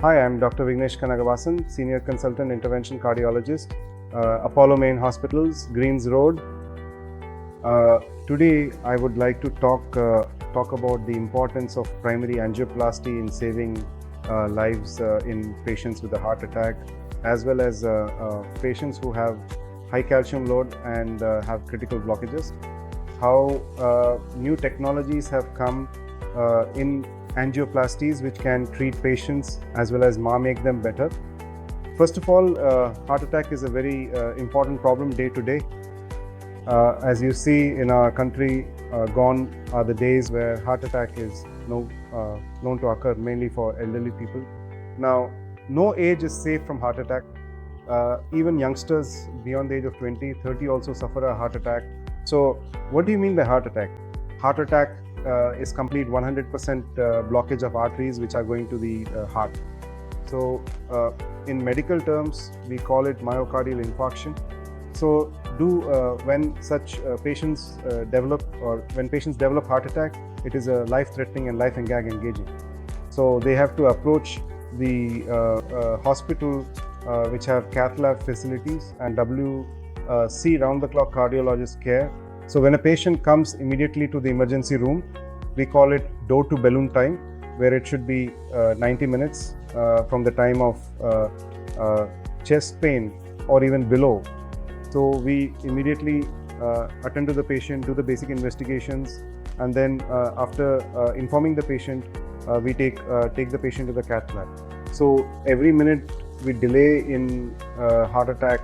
Hi, I'm Dr. Vignesh Kanagabasan, Senior Consultant Intervention Cardiologist, Apollo Main Hospitals, Greens Road. Today, I would like to talk about the importance of primary angioplasty in saving lives in patients with a heart attack, as well as patients who have high calcium load and have critical blockages. How new technologies have come in angioplasties which can treat patients as well as make them better. First of all, heart attack is a very important problem day to day. As you see in our country, gone are the days where heart attack is known to occur mainly for elderly people. Now, no age is safe from heart attack. Even youngsters beyond the age of 20, 30 also suffer a heart attack. So, what do you mean by heart attack? Heart attack is complete 100% blockage of arteries which are going to the heart. So, in medical terms, we call it myocardial infarction. So, when such patients develop heart attack, it is a life-threatening and life-engaging. So, they have to approach the hospital which have cath lab facilities and WC round-the-clock cardiologist care. So when a patient comes immediately to the emergency room, we call it door to balloon time, where it should be 90 minutes from the time of chest pain or even below. So we immediately attend to the patient, do the basic investigations, and then after informing the patient, we take the patient to the cath lab. So every minute we delay in heart attack,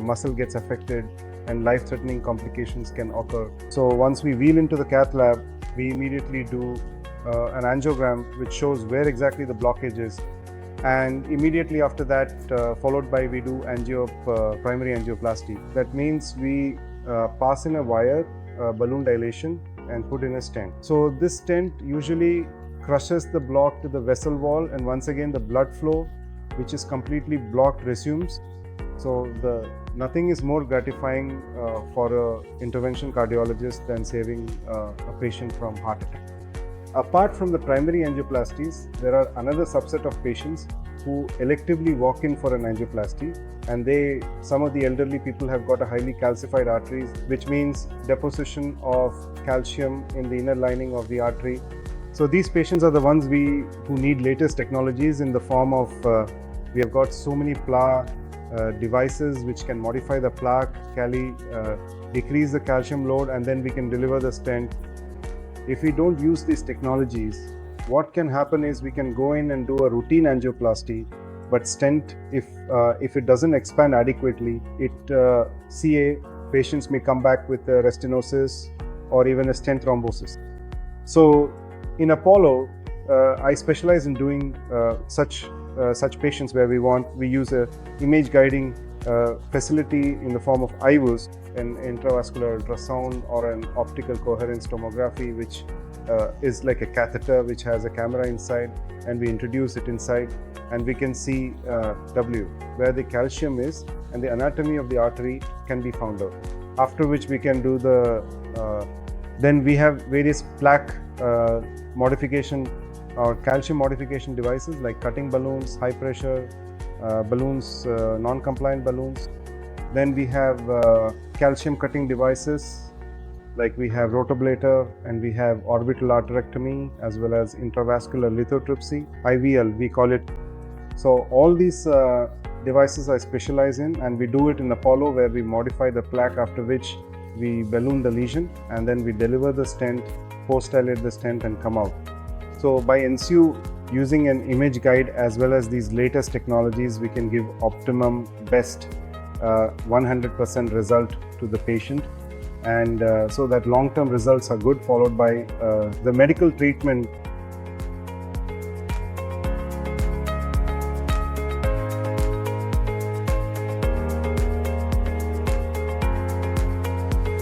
muscle gets affected, and life-threatening complications can occur. So once we wheel into the cath lab, we immediately do an angiogram which shows where exactly the blockage is, and immediately after that, followed by we do primary angioplasty. That means we pass in a wire, balloon dilation, and put in a stent. So this stent usually crushes the block to the vessel wall, and once again the blood flow, which is completely blocked, resumes. So nothing is more gratifying for an intervention cardiologist than saving a patient from heart attack. Apart from the primary angioplasties, there are another subset of patients who electively walk in for an angioplasty, and some of the elderly people have got a highly calcified arteries, which means deposition of calcium in the inner lining of the artery. So these patients are the ones who need latest technologies in the form of we have got so many plaque devices which can modify the plaque, decrease the calcium load, and then we can deliver the stent. If we don't use these technologies, what can happen is we can go in and do a routine angioplasty, but stent, if it doesn't expand adequately, CA patients may come back with a restenosis or even a stent thrombosis. So in Apollo, I specialize in doing such patients where we use a image guiding facility in the form of IVUS, an intravascular ultrasound or an optical coherence tomography, which is like a catheter which has a camera inside, and we introduce it inside, and we can see where the calcium is, and the anatomy of the artery can be found out. After which we can do then we have various plaque modification or calcium modification devices like cutting balloons, high pressure balloons, non-compliant balloons. Then we have calcium cutting devices, like we have rotablator, and we have orbital arterectomy, as well as intravascular lithotripsy, IVL we call it. So all these devices I specialize in, and we do it in Apollo, where we modify the plaque, after which we balloon the lesion, and then we deliver the stent, post-dilate the stent, and come out. So by NCU, using an image guide as well as these latest technologies, we can give optimum, best 100% result to the patient, and so that long-term results are good, followed by the medical treatment